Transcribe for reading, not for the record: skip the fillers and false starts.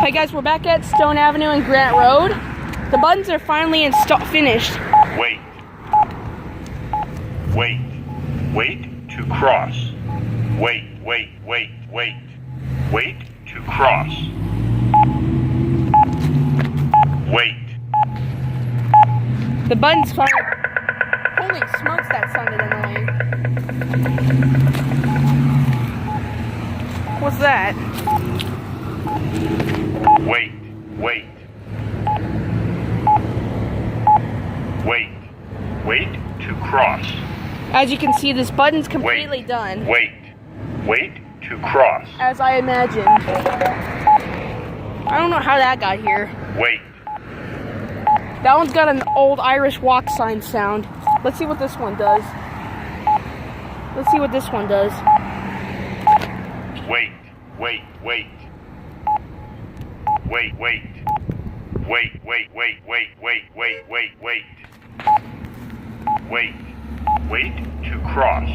Hey guys, we're back at Stone Avenue and Grant Road. The buttons are finally finished. Wait. Wait. Wait to cross. Wait, wait, wait, wait. Wait to cross. Wait. The buttons finally... Holy smokes, that sounded annoying. What's that? Wait, wait. Wait. Wait to cross. As you can see, this button's completely Wait. done. Wait. Wait to cross. As I imagined. I don't know how that got here. Wait. That one's got an old Irish walk sign sound. Let's see what this one does. Let's see what this one does. Wait. Wait. Wait. Wait. Wait. Wait. Wait. Wait. Wait. Wait. Wait. Wait. Wait. Wait. Wait to cross.